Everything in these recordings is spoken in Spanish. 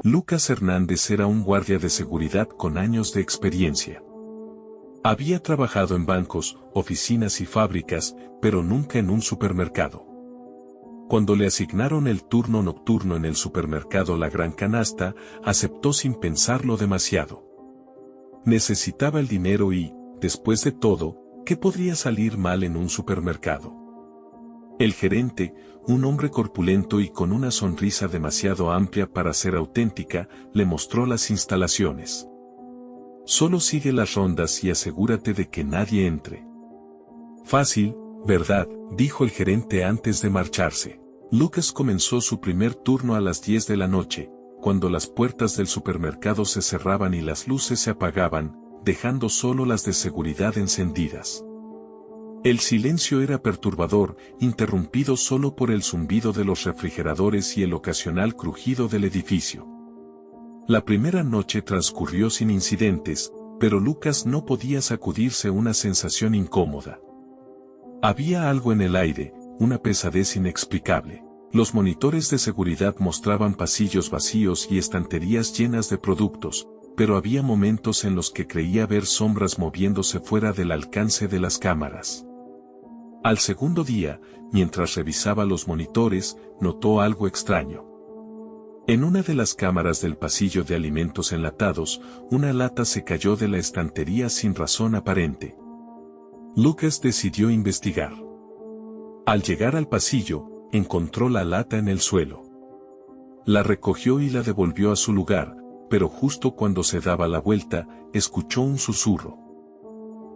Lucas Hernández era un guardia de seguridad con años de experiencia. Había trabajado en bancos, oficinas y fábricas, pero nunca en un supermercado. Cuando le asignaron el turno nocturno en el supermercado La Gran Canasta, aceptó sin pensarlo demasiado. Necesitaba el dinero y, después de todo, ¿qué podría salir mal en un supermercado? El gerente, un hombre corpulento y con una sonrisa demasiado amplia para ser auténtica, le mostró las instalaciones. Solo sigue las rondas y asegúrate de que nadie entre. Fácil, ¿verdad?, dijo el gerente antes de marcharse. Lucas comenzó su primer turno a las 10 de la noche, cuando las puertas del supermercado se cerraban y las luces se apagaban, dejando solo las de seguridad encendidas. El silencio era perturbador, interrumpido solo por el zumbido de los refrigeradores y el ocasional crujido del edificio. La primera noche transcurrió sin incidentes, pero Lucas no podía sacudirse una sensación incómoda. Había algo en el aire, una pesadez inexplicable. Los monitores de seguridad mostraban pasillos vacíos y estanterías llenas de productos, pero había momentos en los que creía ver sombras moviéndose fuera del alcance de las cámaras. Al segundo día, mientras revisaba los monitores, notó algo extraño. En una de las cámaras del pasillo de alimentos enlatados, una lata se cayó de la estantería sin razón aparente. Lucas decidió investigar. Al llegar al pasillo, encontró la lata en el suelo. La recogió y la devolvió a su lugar, pero justo cuando se daba la vuelta, escuchó un susurro.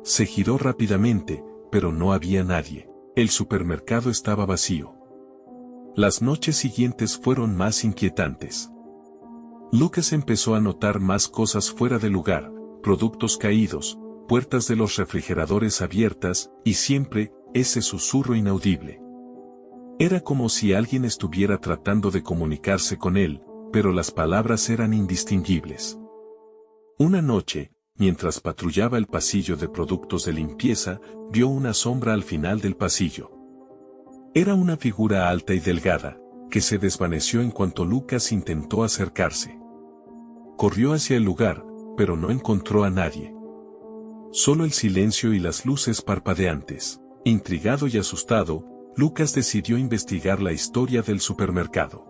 Se giró rápidamente, pero no había nadie. El supermercado estaba vacío. Las noches siguientes fueron más inquietantes. Lucas empezó a notar más cosas fuera de lugar, productos caídos, puertas de los refrigeradores abiertas, y siempre, ese susurro inaudible. Era como si alguien estuviera tratando de comunicarse con él, pero las palabras eran indistinguibles. Una noche, mientras patrullaba el pasillo de productos de limpieza, vio una sombra al final del pasillo. Era una figura alta y delgada, que se desvaneció en cuanto Lucas intentó acercarse. Corrió hacia el lugar, pero no encontró a nadie. Solo el silencio y las luces parpadeantes. Intrigado y asustado, Lucas decidió investigar la historia del supermercado.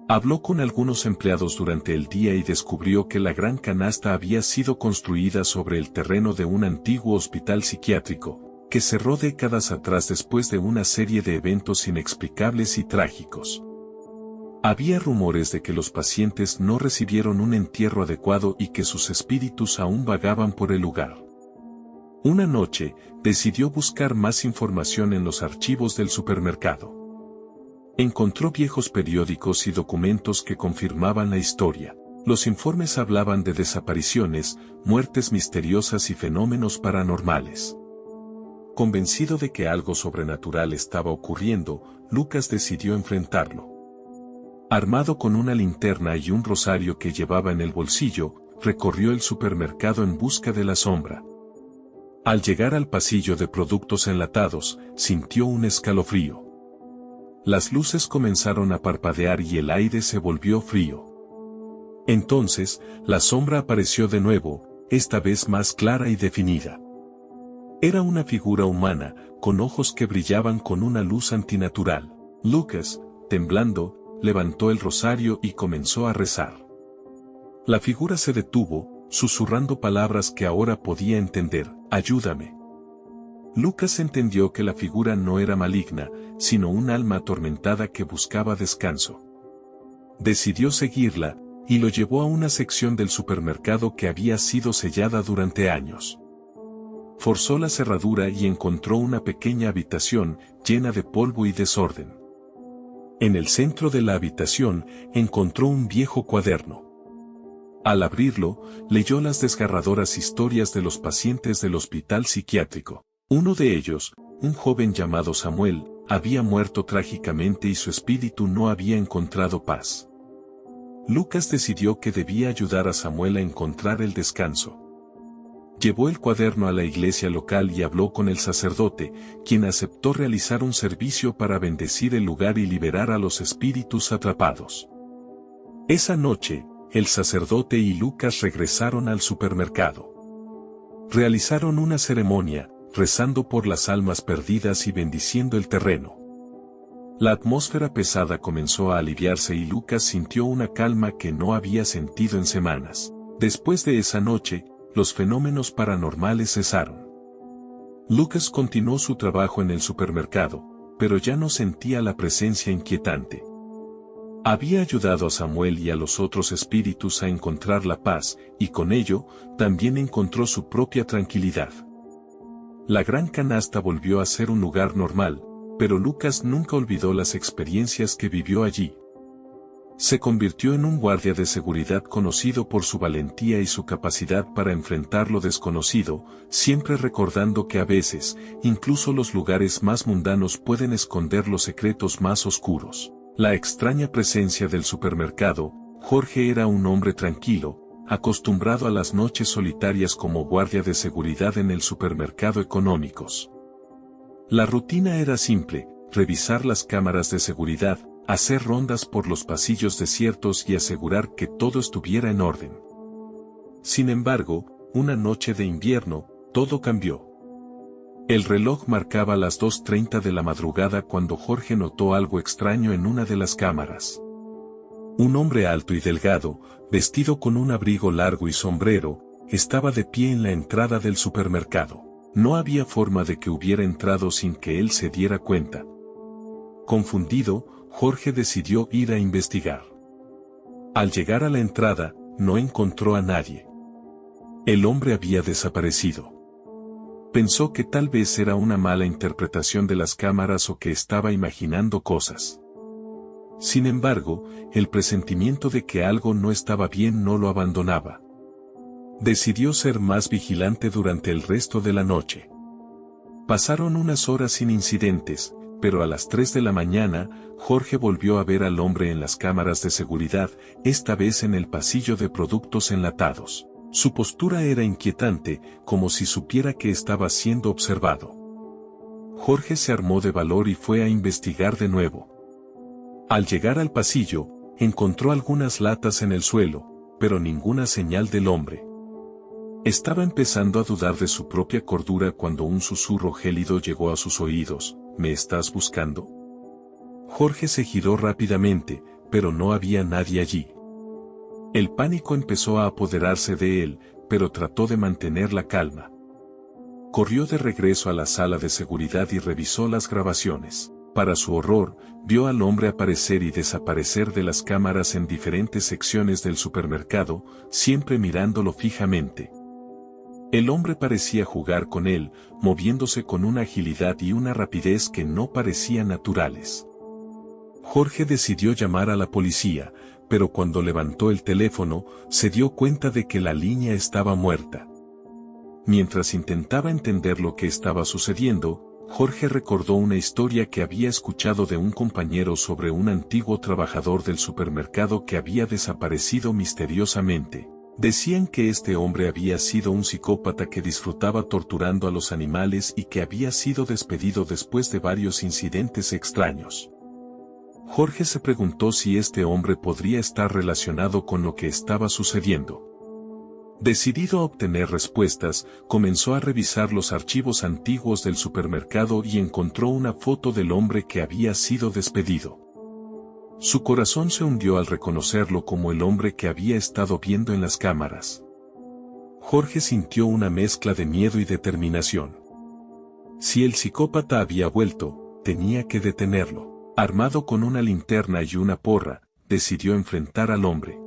Habló con algunos empleados durante el día y descubrió que la Gran Canasta había sido construida sobre el terreno de un antiguo hospital psiquiátrico, que cerró décadas atrás después de una serie de eventos inexplicables y trágicos. Había rumores de que los pacientes no recibieron un entierro adecuado y que sus espíritus aún vagaban por el lugar. Una noche, decidió buscar más información en los archivos del supermercado. Encontró viejos periódicos y documentos que confirmaban la historia. Los informes hablaban de desapariciones, muertes misteriosas y fenómenos paranormales. Convencido de que algo sobrenatural estaba ocurriendo, Lucas decidió enfrentarlo. Armado con una linterna y un rosario que llevaba en el bolsillo, recorrió el supermercado en busca de la sombra. Al llegar al pasillo de productos enlatados, sintió un escalofrío. Las luces comenzaron a parpadear y el aire se volvió frío. Entonces, la sombra apareció de nuevo, esta vez más clara y definida. Era una figura humana, con ojos que brillaban con una luz antinatural. Lucas, temblando, levantó el rosario y comenzó a rezar. La figura se detuvo, susurrando palabras que ahora podía entender: ayúdame. Lucas entendió que la figura no era maligna, sino un alma atormentada que buscaba descanso. Decidió seguirla, y lo llevó a una sección del supermercado que había sido sellada durante años. Forzó la cerradura y encontró una pequeña habitación, llena de polvo y desorden. En el centro de la habitación, encontró un viejo cuaderno. Al abrirlo, leyó las desgarradoras historias de los pacientes del hospital psiquiátrico. Uno de ellos, un joven llamado Samuel, había muerto trágicamente y su espíritu no había encontrado paz. Lucas decidió que debía ayudar a Samuel a encontrar el descanso. Llevó el cuaderno a la iglesia local y habló con el sacerdote, quien aceptó realizar un servicio para bendecir el lugar y liberar a los espíritus atrapados. Esa noche, el sacerdote y Lucas regresaron al supermercado. Realizaron una ceremonia, rezando por las almas perdidas y bendiciendo el terreno. La atmósfera pesada comenzó a aliviarse y Lucas sintió una calma que no había sentido en semanas. Después de esa noche, los fenómenos paranormales cesaron. Lucas continuó su trabajo en el supermercado, pero ya no sentía la presencia inquietante. Había ayudado a Samuel y a los otros espíritus a encontrar la paz, y con ello, también encontró su propia tranquilidad. La gran canasta volvió a ser un lugar normal, pero Lucas nunca olvidó las experiencias que vivió allí. Se convirtió en un guardia de seguridad conocido por su valentía y su capacidad para enfrentar lo desconocido, siempre recordando que a veces, incluso los lugares más mundanos pueden esconder los secretos más oscuros. La extraña presencia del supermercado. Jorge era un hombre tranquilo, acostumbrado a las noches solitarias como guardia de seguridad en el supermercado Económicos. La rutina era simple: revisar las cámaras de seguridad, hacer rondas por los pasillos desiertos y asegurar que todo estuviera en orden. Sin embargo, una noche de invierno, todo cambió. El reloj marcaba las 2:30 de la madrugada cuando Jorge notó algo extraño en una de las cámaras. Un hombre alto y delgado, vestido con un abrigo largo y sombrero, estaba de pie en la entrada del supermercado. No había forma de que hubiera entrado sin que él se diera cuenta. Confundido, Jorge decidió ir a investigar. Al llegar a la entrada, no encontró a nadie. El hombre había desaparecido. Pensó que tal vez era una mala interpretación de las cámaras o que estaba imaginando cosas. Sin embargo, el presentimiento de que algo no estaba bien no lo abandonaba. Decidió ser más vigilante durante el resto de la noche. Pasaron unas horas sin incidentes, pero a las 3 de la mañana, Jorge volvió a ver al hombre en las cámaras de seguridad, esta vez en el pasillo de productos enlatados. Su postura era inquietante, como si supiera que estaba siendo observado. Jorge se armó de valor y fue a investigar de nuevo. Al llegar al pasillo, encontró algunas latas en el suelo, pero ninguna señal del hombre. Estaba empezando a dudar de su propia cordura cuando un susurro gélido llegó a sus oídos: ¿me estás buscando? Jorge se giró rápidamente, pero no había nadie allí. El pánico empezó a apoderarse de él, pero trató de mantener la calma. Corrió de regreso a la sala de seguridad y revisó las grabaciones. Para su horror, vio al hombre aparecer y desaparecer de las cámaras en diferentes secciones del supermercado, siempre mirándolo fijamente. El hombre parecía jugar con él, moviéndose con una agilidad y una rapidez que no parecían naturales. Jorge decidió llamar a la policía, pero cuando levantó el teléfono, se dio cuenta de que la línea estaba muerta. Mientras intentaba entender lo que estaba sucediendo, Jorge recordó una historia que había escuchado de un compañero sobre un antiguo trabajador del supermercado que había desaparecido misteriosamente. Decían que este hombre había sido un psicópata que disfrutaba torturando a los animales y que había sido despedido después de varios incidentes extraños. Jorge se preguntó si este hombre podría estar relacionado con lo que estaba sucediendo. Decidido a obtener respuestas, comenzó a revisar los archivos antiguos del supermercado y encontró una foto del hombre que había sido despedido. Su corazón se hundió al reconocerlo como el hombre que había estado viendo en las cámaras. Jorge sintió una mezcla de miedo y determinación. Si el psicópata había vuelto, tenía que detenerlo. Armado con una linterna y una porra, decidió enfrentar al hombre.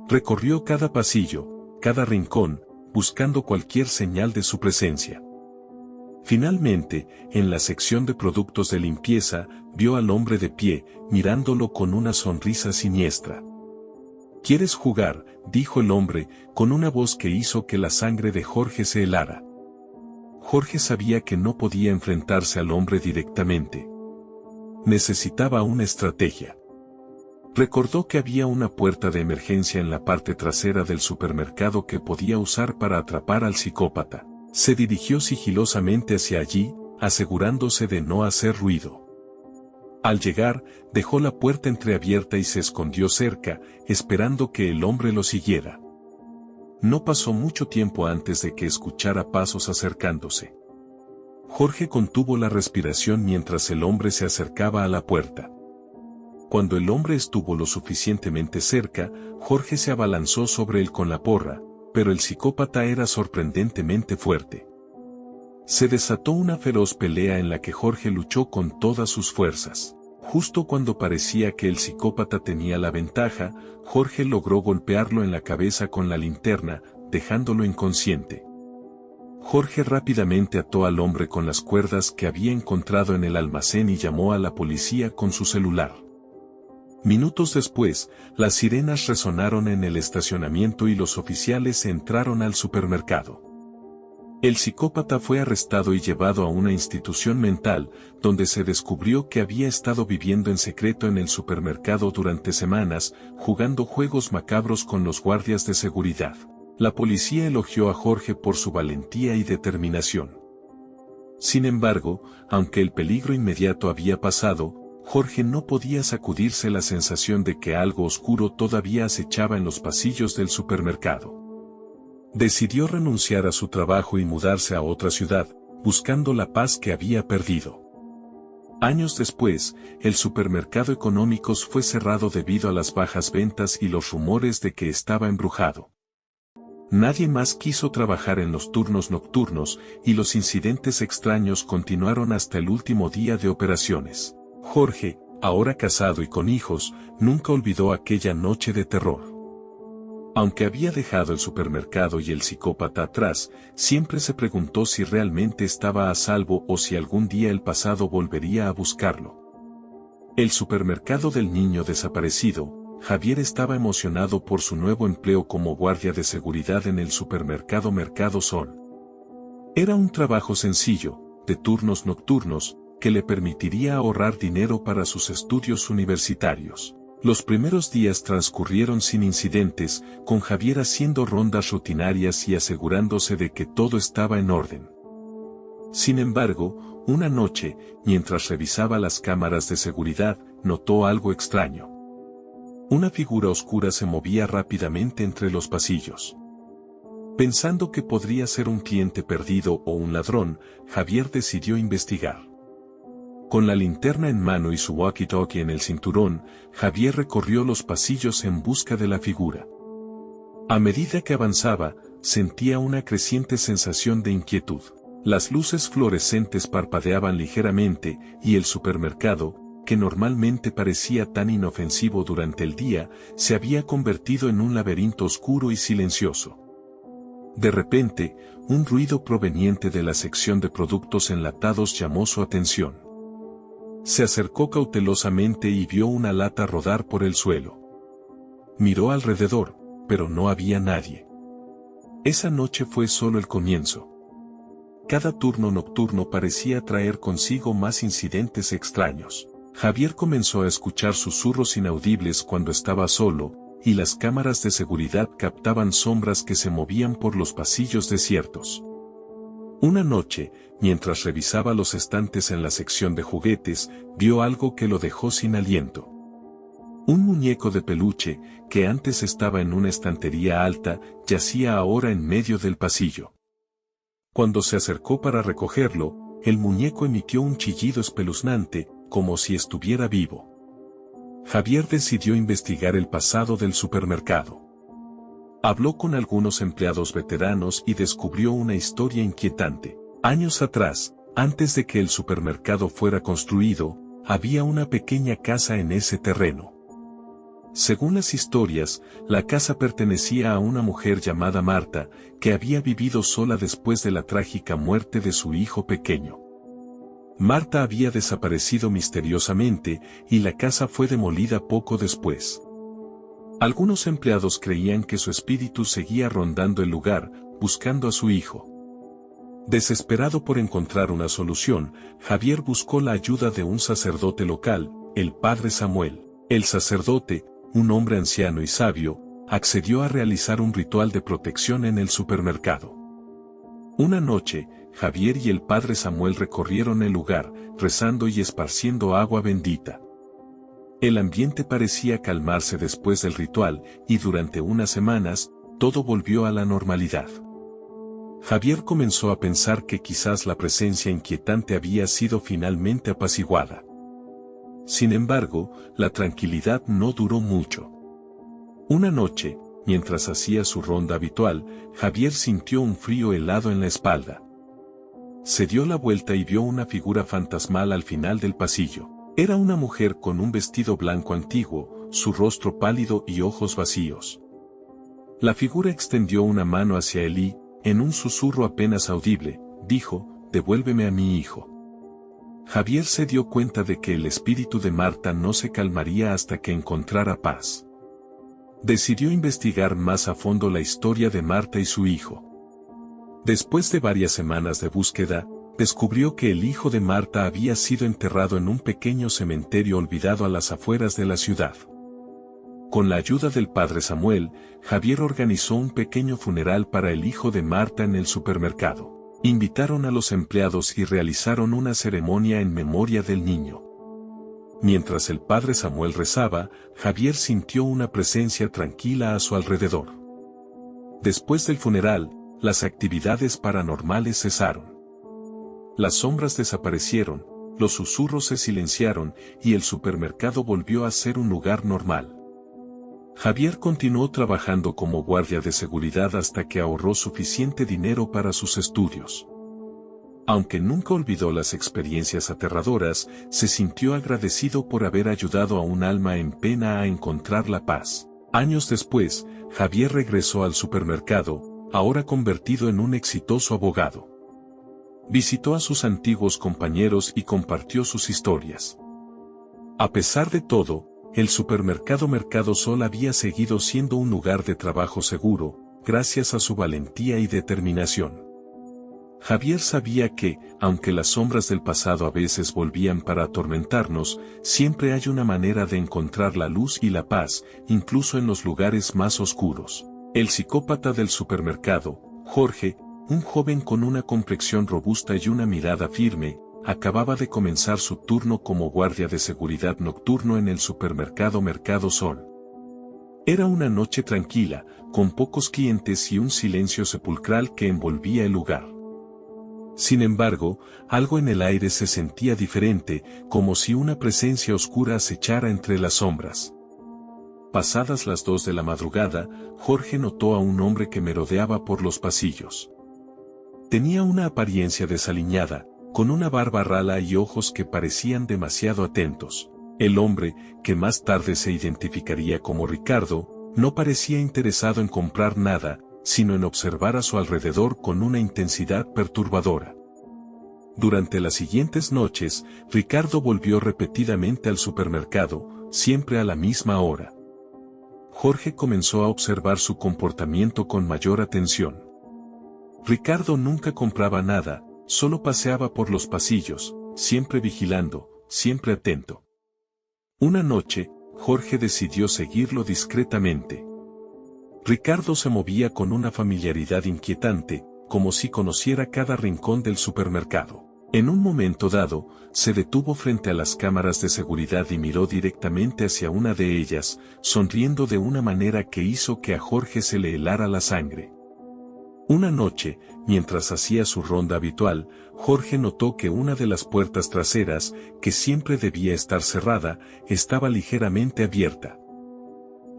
Recorrió cada pasillo, cada rincón, buscando cualquier señal de su presencia. Finalmente, en la sección de productos de limpieza, vio al hombre de pie, mirándolo con una sonrisa siniestra. ¿Quieres jugar?, dijo el hombre, con una voz que hizo que la sangre de Jorge se helara. Jorge sabía que no podía enfrentarse al hombre directamente. Necesitaba una estrategia. Recordó que había una puerta de emergencia en la parte trasera del supermercado que podía usar para atrapar al psicópata. Se dirigió sigilosamente hacia allí, asegurándose de no hacer ruido. Al llegar, dejó la puerta entreabierta y se escondió cerca, esperando que el hombre lo siguiera. No pasó mucho tiempo antes de que escuchara pasos acercándose. Jorge contuvo la respiración mientras el hombre se acercaba a la puerta. Cuando el hombre estuvo lo suficientemente cerca, Jorge se abalanzó sobre él con la porra, pero el psicópata era sorprendentemente fuerte. Se desató una feroz pelea en la que Jorge luchó con todas sus fuerzas. Justo cuando parecía que el psicópata tenía la ventaja, Jorge logró golpearlo en la cabeza con la linterna, dejándolo inconsciente. Jorge rápidamente ató al hombre con las cuerdas que había encontrado en el almacén y llamó a la policía con su celular. Minutos después, las sirenas resonaron en el estacionamiento y los oficiales entraron al supermercado. El psicópata fue arrestado y llevado a una institución mental, donde se descubrió que había estado viviendo en secreto en el supermercado durante semanas, jugando juegos macabros con los guardias de seguridad. La policía elogió a Jorge por su valentía y determinación. Sin embargo, aunque el peligro inmediato había pasado, Jorge no podía sacudirse la sensación de que algo oscuro todavía acechaba en los pasillos del supermercado. Decidió renunciar a su trabajo y mudarse a otra ciudad, buscando la paz que había perdido. Años después, el supermercado Económicos fue cerrado debido a las bajas ventas y los rumores de que estaba embrujado. Nadie más quiso trabajar en los turnos nocturnos, y los incidentes extraños continuaron hasta el último día de operaciones. Jorge, ahora casado y con hijos, nunca olvidó aquella noche de terror. Aunque había dejado el supermercado y el psicópata atrás, siempre se preguntó si realmente estaba a salvo o si algún día el pasado volvería a buscarlo. El supermercado del niño desaparecido. Javier estaba emocionado por su nuevo empleo como guardia de seguridad en el supermercado Mercado Sol. Era un trabajo sencillo, de turnos nocturnos, que le permitiría ahorrar dinero para sus estudios universitarios. Los primeros días transcurrieron sin incidentes, con Javier haciendo rondas rutinarias y asegurándose de que todo estaba en orden. Sin embargo, una noche, mientras revisaba las cámaras de seguridad, notó algo extraño. Una figura oscura se movía rápidamente entre los pasillos. Pensando que podría ser un cliente perdido o un ladrón, Javier decidió investigar. Con la linterna en mano y su walkie-talkie en el cinturón, Javier recorrió los pasillos en busca de la figura. A medida que avanzaba, sentía una creciente sensación de inquietud. Las luces fluorescentes parpadeaban ligeramente, y el supermercado, que normalmente parecía tan inofensivo durante el día, se había convertido en un laberinto oscuro y silencioso. De repente, un ruido proveniente de la sección de productos enlatados llamó su atención. Se acercó cautelosamente y vio una lata rodar por el suelo. Miró alrededor, pero no había nadie. Esa noche fue solo el comienzo. Cada turno nocturno parecía traer consigo más incidentes extraños. Javier comenzó a escuchar susurros inaudibles cuando estaba solo, y las cámaras de seguridad captaban sombras que se movían por los pasillos desiertos. Una noche, mientras revisaba los estantes en la sección de juguetes, vio algo que lo dejó sin aliento. Un muñeco de peluche, que antes estaba en una estantería alta, yacía ahora en medio del pasillo. Cuando se acercó para recogerlo, el muñeco emitió un chillido espeluznante, como si estuviera vivo. Javier decidió investigar el pasado del supermercado. Habló con algunos empleados veteranos y descubrió una historia inquietante. Años atrás, antes de que el supermercado fuera construido, había una pequeña casa en ese terreno. Según las historias, la casa pertenecía a una mujer llamada Marta, que había vivido sola después de la trágica muerte de su hijo pequeño. Marta había desaparecido misteriosamente, y la casa fue demolida poco después. Algunos empleados creían que su espíritu seguía rondando el lugar, buscando a su hijo. Desesperado por encontrar una solución, Javier buscó la ayuda de un sacerdote local, el padre Samuel. El sacerdote, un hombre anciano y sabio, accedió a realizar un ritual de protección en el supermercado. Una noche, Javier y el padre Samuel recorrieron el lugar, rezando y esparciendo agua bendita. El ambiente parecía calmarse después del ritual, y durante unas semanas, todo volvió a la normalidad. Javier comenzó a pensar que quizás la presencia inquietante había sido finalmente apaciguada. Sin embargo, la tranquilidad no duró mucho. Una noche, mientras hacía su ronda habitual, Javier sintió un frío helado en la espalda. Se dio la vuelta y vio una figura fantasmal al final del pasillo. Era una mujer con un vestido blanco antiguo, su rostro pálido y ojos vacíos. La figura extendió una mano hacia él y, en un susurro apenas audible, dijo: «Devuélveme a mi hijo». Javier se dio cuenta de que el espíritu de Marta no se calmaría hasta que encontrara paz. Decidió investigar más a fondo la historia de Marta y su hijo. Después de varias semanas de búsqueda, descubrió que el hijo de Marta había sido enterrado en un pequeño cementerio olvidado a las afueras de la ciudad. Con la ayuda del padre Samuel, Javier organizó un pequeño funeral para el hijo de Marta en el supermercado. Invitaron a los empleados y realizaron una ceremonia en memoria del niño. Mientras el padre Samuel rezaba, Javier sintió una presencia tranquila a su alrededor. Después del funeral, las actividades paranormales cesaron. Las sombras desaparecieron, los susurros se silenciaron y el supermercado volvió a ser un lugar normal. Javier continuó trabajando como guardia de seguridad hasta que ahorró suficiente dinero para sus estudios. Aunque nunca olvidó las experiencias aterradoras, se sintió agradecido por haber ayudado a un alma en pena a encontrar la paz. Años después, Javier regresó al supermercado, ahora convertido en un exitoso abogado. Visitó a sus antiguos compañeros y compartió sus historias. A pesar de todo, el supermercado Mercado Sol había seguido siendo un lugar de trabajo seguro, gracias a su valentía y determinación. Javier sabía que, aunque las sombras del pasado a veces volvían para atormentarnos, siempre hay una manera de encontrar la luz y la paz, incluso en los lugares más oscuros. El psicópata del supermercado, Jorge, un joven con una complexión robusta y una mirada firme, acababa de comenzar su turno como guardia de seguridad nocturno en el supermercado Mercado Sol. Era una noche tranquila, con pocos clientes y un silencio sepulcral que envolvía el lugar. Sin embargo, algo en el aire se sentía diferente, como si una presencia oscura acechara entre las sombras. Pasadas las 2 de la madrugada, Jorge notó a un hombre que merodeaba por los pasillos. Tenía una apariencia desaliñada, con una barba rala y ojos que parecían demasiado atentos. El hombre, que más tarde se identificaría como Ricardo, no parecía interesado en comprar nada, sino en observar a su alrededor con una intensidad perturbadora. Durante las siguientes noches, Ricardo volvió repetidamente al supermercado, siempre a la misma hora. Jorge comenzó a observar su comportamiento con mayor atención. Ricardo nunca compraba nada, solo paseaba por los pasillos, siempre vigilando, siempre atento. Una noche, Jorge decidió seguirlo discretamente. Ricardo se movía con una familiaridad inquietante, como si conociera cada rincón del supermercado. En un momento dado, se detuvo frente a las cámaras de seguridad y miró directamente hacia una de ellas, sonriendo de una manera que hizo que a Jorge se le helara la sangre. Una noche, mientras hacía su ronda habitual, Jorge notó que una de las puertas traseras, que siempre debía estar cerrada, estaba ligeramente abierta.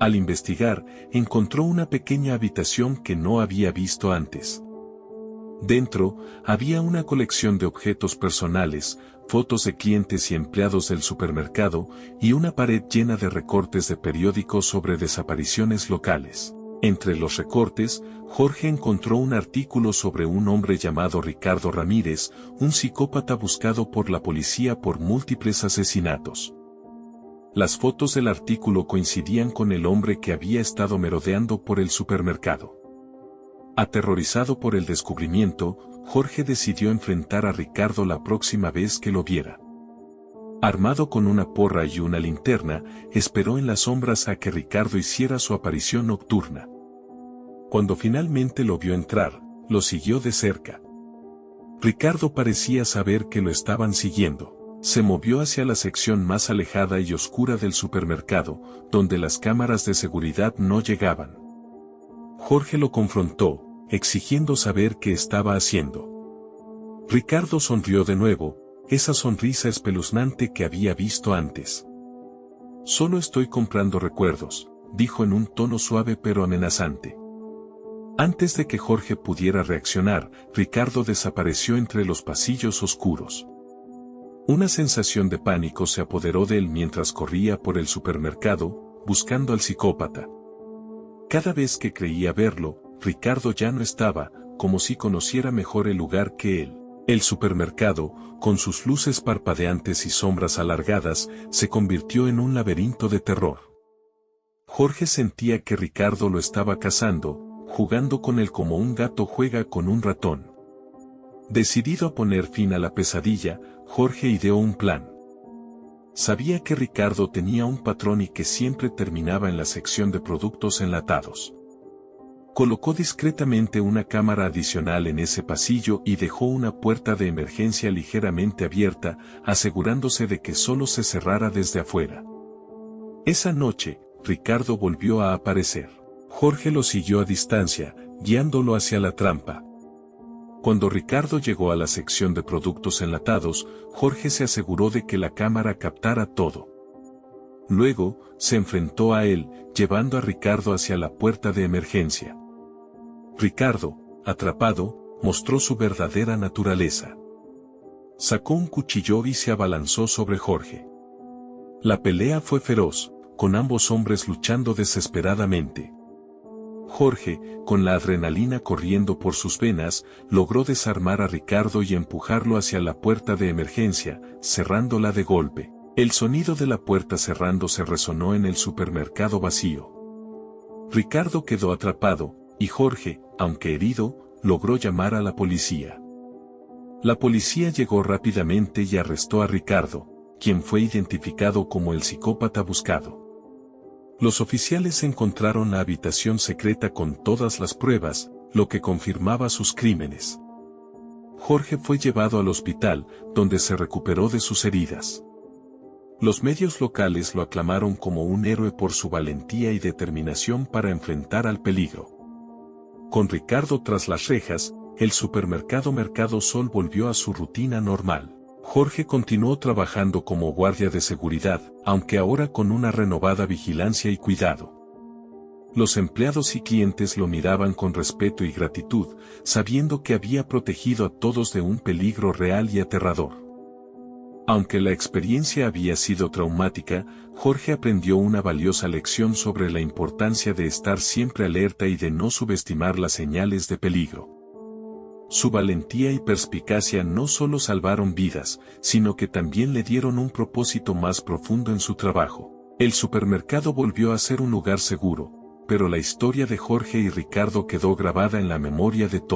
Al investigar, encontró una pequeña habitación que no había visto antes. Dentro, había una colección de objetos personales, fotos de clientes y empleados del supermercado, y una pared llena de recortes de periódicos sobre desapariciones locales. Entre los recortes, Jorge encontró un artículo sobre un hombre llamado Ricardo Ramírez, un psicópata buscado por la policía por múltiples asesinatos. Las fotos del artículo coincidían con el hombre que había estado merodeando por el supermercado. Aterrorizado por el descubrimiento, Jorge decidió enfrentar a Ricardo la próxima vez que lo viera. Armado con una porra y una linterna, esperó en las sombras a que Ricardo hiciera su aparición nocturna. Cuando finalmente lo vio entrar, lo siguió de cerca. Ricardo parecía saber que lo estaban siguiendo. Se movió hacia la sección más alejada y oscura del supermercado, donde las cámaras de seguridad no llegaban. Jorge lo confrontó, exigiendo saber qué estaba haciendo. Ricardo sonrió de nuevo, esa sonrisa espeluznante que había visto antes. Solo estoy comprando recuerdos, dijo en un tono suave pero amenazante. Antes de que Jorge pudiera reaccionar, Ricardo desapareció entre los pasillos oscuros. Una sensación de pánico se apoderó de él mientras corría por el supermercado, buscando al psicópata. Cada vez que creía verlo, Ricardo ya no estaba, como si conociera mejor el lugar que él. El supermercado, con sus luces parpadeantes y sombras alargadas, se convirtió en un laberinto de terror. Jorge sentía que Ricardo lo estaba cazando, jugando con él como un gato juega con un ratón. Decidido a poner fin a la pesadilla, Jorge ideó un plan. Sabía que Ricardo tenía un patrón y que siempre terminaba en la sección de productos enlatados. Colocó discretamente una cámara adicional en ese pasillo y dejó una puerta de emergencia ligeramente abierta, asegurándose de que solo se cerrara desde afuera. Esa noche, Ricardo volvió a aparecer. Jorge lo siguió a distancia, guiándolo hacia la trampa. Cuando Ricardo llegó a la sección de productos enlatados, Jorge se aseguró de que la cámara captara todo. Luego, se enfrentó a él, llevando a Ricardo hacia la puerta de emergencia. Ricardo, atrapado, mostró su verdadera naturaleza. Sacó un cuchillo y se abalanzó sobre Jorge. La pelea fue feroz, con ambos hombres luchando desesperadamente. Jorge, con la adrenalina corriendo por sus venas, logró desarmar a Ricardo y empujarlo hacia la puerta de emergencia, cerrándola de golpe. El sonido de la puerta cerrándose resonó en el supermercado vacío. Ricardo quedó atrapado, y Jorge, aunque herido, logró llamar a la policía. La policía llegó rápidamente y arrestó a Ricardo, quien fue identificado como el psicópata buscado. Los oficiales encontraron la habitación secreta con todas las pruebas, lo que confirmaba sus crímenes. Jorge fue llevado al hospital, donde se recuperó de sus heridas. Los medios locales lo aclamaron como un héroe por su valentía y determinación para enfrentar al peligro. Con Ricardo tras las rejas, el supermercado Mercado Sol volvió a su rutina normal. Jorge continuó trabajando como guardia de seguridad, aunque ahora con una renovada vigilancia y cuidado. Los empleados y clientes lo miraban con respeto y gratitud, sabiendo que había protegido a todos de un peligro real y aterrador. Aunque la experiencia había sido traumática, Jorge aprendió una valiosa lección sobre la importancia de estar siempre alerta y de no subestimar las señales de peligro. Su valentía y perspicacia no solo salvaron vidas, sino que también le dieron un propósito más profundo en su trabajo. El supermercado volvió a ser un lugar seguro, pero la historia de Jorge y Ricardo quedó grabada en la memoria de todos.